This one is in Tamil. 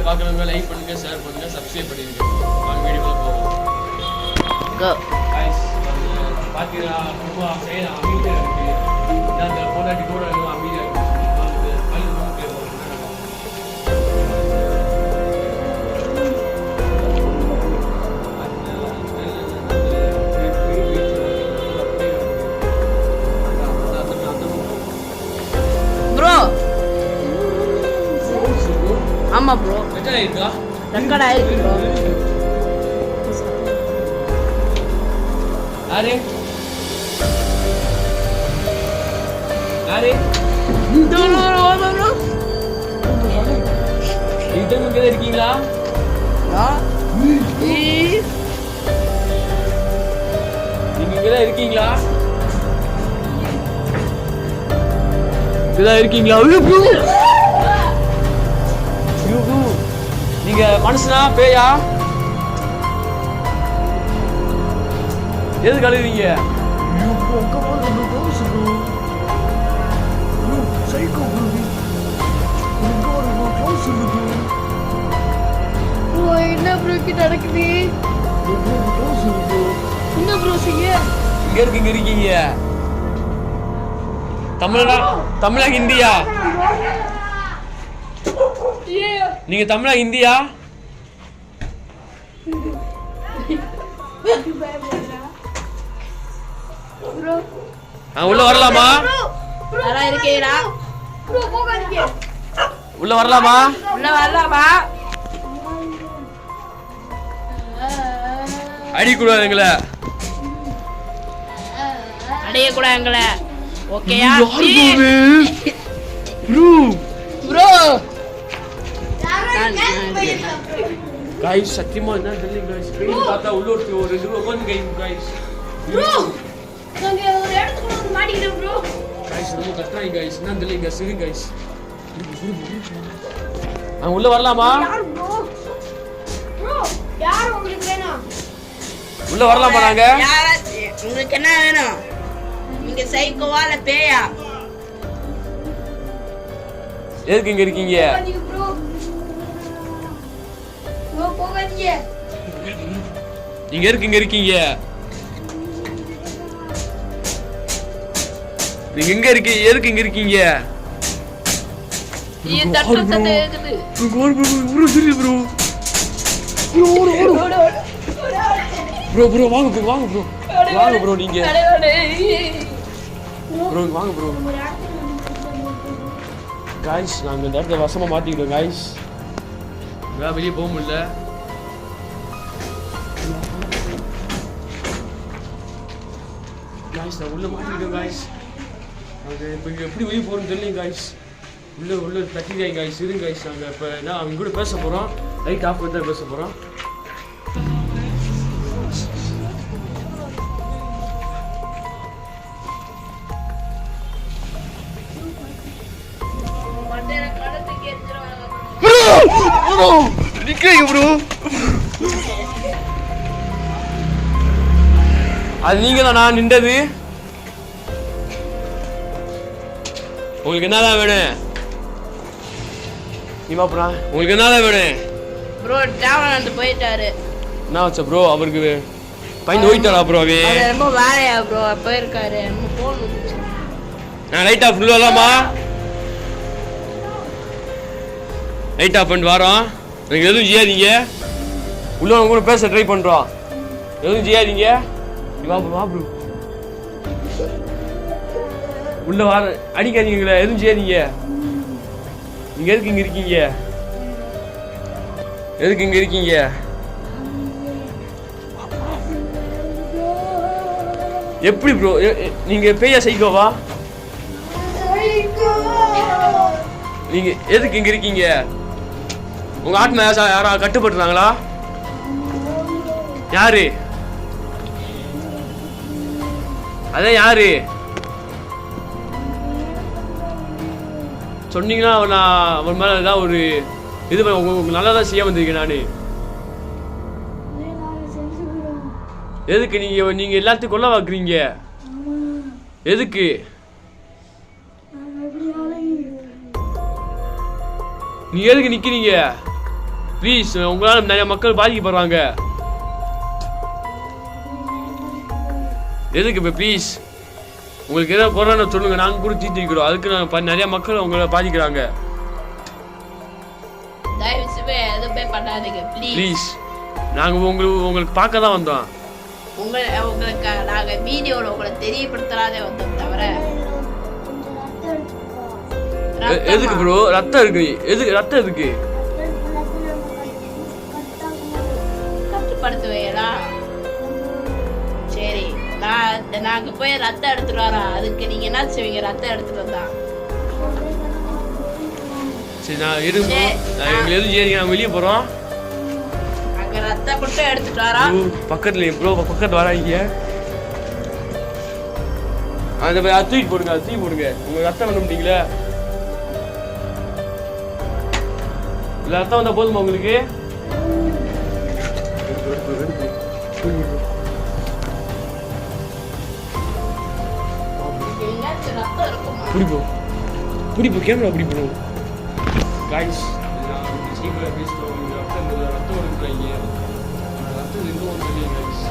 பார்க்குறவங்க லைக் பண்ணுங்க, ஷேர் பண்ணுங்க, சப்ஸ்கிரைப் பண்ணிடுங்க. வாங்க வீடியோக்குள்ள போவோம். गाइस பாத்தீங்களா ரொம்ப அமைதியா இருக்கு. இந்த போனாட்டி கூட அமைதியா இருக்கு. ஆமா ப்ரோ, ரெக்கார்ட் ஆயிருக்கா? ரெக்கார்ட் ஆயிருக்கு ப்ரோ. யாரு யாரு இங்க இருக்கீங்களா? நீங்க இங்கதான் இருக்கீங்களா? இங்கதான் இருக்கீங்களா? நீங்க மனுஷனா பேயா? எது கழுவீங்க? என்ன ப்ரோ நடக்குது? என்ன ப்ரோ செய்ய? இங்க இருக்கீங்க. தமிழா ஹிந்தியா? நீங்க தமிழா ஹிந்தியா? உள்ள வரலாமா? உள்ள வரலாமா? அடிக்கூடாது எங்களை. அடியக்கூடாது எங்களை. ஓகேயா ப்ரோ? गाइस சத்தியமா என்ன தெரியல गाइस. ஸ்கிரீன் பார்த்தா உள்ள ஒரு 2 உட்கார்ந்து गाइस. ப்ரோ நாங்க ஒரு இடத்துக்கு வந்து மாட்டிட்டோம் ப்ரோ. गाइस ரொம்ப கஷ்டமா गाइस. என்ன தெரியல சரி गाइस. உள்ள வரலாமா? யார் ப்ரோ? யார் உங்களுக்கு வேணும்? உள்ள வரலாமா நாங்க? யார் உங்களுக்கு என்ன வேணும்? நீங்க சைக்கோவா இல்ல பேயா? எதுக்கு இங்க இருக்கீங்க? நீங்க இங்க இருக்கீங்க. நீங்க எங்க இருக்கீங்க? எதுக்கு இங்க இருக்கீங்க? ப்ரோ வாங்க ப்ரோ நீங்க வாங்க ப்ரோ. गाइस நாங்க இந்த இடத்துல வசமா மாட்டிக்கிட்டோம் गाइस. வெளியே போக முடியல. गाइस நான் உள்ள மாட்டிக்கிட்டோம் गाइस. அது இப்போ எப்படி வெளியே போறோம்னு தெரியல गाइस. உள்ள தட்டிடுறாங்க गाइस. இருங்க गाइस நாங்க இப்போ நான் அவங்க கூட பேச போறோம். லைட் ஆஃப் பண்ணி தான் பேச போறோம். ப்ரோ நிக்கிறீங்க ப்ரோ. அது நீங்க தான் நான் நின்றது. உங்களுக்கு என்னதான் வேணும்? நீமா ப்ரோ உங்களுக்கு என்னதான் வேணும்? ப்ரோ டிராவல் வந்து போயிட்டாரு. என்ன வச்ச ப்ரோ? அவருக்கு பையன் போயிட்டாரா ப்ரோ? அவ ரொம்ப வேலையா ப்ரோ போயிருக்காரு. நம்ம போன் வந்துச்சு. நான் லைட் ஆஃப் ஃபுல்லா வரலாமா? லைட் ஆஃப் பண்ணிட்டு வரோம். நீங்கள் எதுவும் செய்யாதீங்க. உள்ளவங்க கூட பேச ட்ரை பண்ணுறோம். எதுவும் செய்யாதீங்க. வா ப்ரோ உள்ள வர அடிக்காதீங்களே. எதுவும் செய்யாதீங்க. நீங்கள் எதுக்கு இங்கே இருக்கீங்க? எதுக்கு இங்கே இருக்கீங்க? எப்படி ப்ரோ? நீங்கள் பேயா சைக்கோவா? நீங்கள் எதுக்கு இங்கே இருக்கீங்க? உங்க ஆத்மா யாரா கட்டுப்படுறாங்களா? யாரு? அதான் யாரு சொன்னீங்கன்னா நான் அவன் மேல ஏதாவது ஒரு இது உங்களுக்கு நல்லா தான் செய்ய வந்திருக்கேன் நானு. எதுக்கு நீங்க எல்லாத்தையும் கொல்ல வாக்குறீங்க? எதுக்கு? நீ எதுக்கு நிக்கிறீங்க? ப்ளீஸ் உங்களால் நிறைய மக்கள் பாதிக்கப்படுறாங்க. எதுக்கு இப்போ ப்ளீஸ் உங்களுக்கு ஏதாவது கொரோனா சொல்லுங்க, நாங்கள் கூட தீர்த்து வைக்கிறோம். அதுக்கு நான் நிறைய மக்கள் உங்களை பாதிக்கிறாங்க. ப்ளீஸ் நாங்கள் உங்களுக்கு பார்க்க தான் வந்தோம். உங்களுக்கு நாங்கள் வீடியோவில் உங்களை தெரியப்படுத்தாதே வந்தோம் தவிர. எதுக்கு ப்ரோ ரத்தம் இருக்கு? எதுக்கு ரத்தம் எதுக்கு? கட்டுப்படுத்துவையா? சரி, நாங்க போய் ரத்தம் எடுத்துட்டு வரோம். அதுக்கு நீங்க என்ன செய்வீங்க? ரத்தம் எடுத்துட்டு வந்தா சரி, நான் இருங்க. எங்களுக்கு எதுவும் சரிங்க, நாங்கள் வெளியே போகிறோம். அங்கே ரத்தம் மட்டும் எடுத்துட்டு வரோம். பக்கத்தில் ப்ரோ பக்கத்தில் வராங்க. அந்த தூக்கி போடுங்க, தூக்கி போடுங்க. உங்களுக்கு ரத்தம் பண்ண முடியுங்களா? இல்லை ரத்தம் வந்தால் போதுமா உங்களுக்கு? பிடிப்போம் பிடிப்போம் கேமரா பிடிப்போம். காய்ஸ் நான் சீக்கிரம் பேசிட்டோம். ரத்தம் எடுக்கிறாங்க. ரத்தம் இன்னும் தெரியும் காய்ஸ்.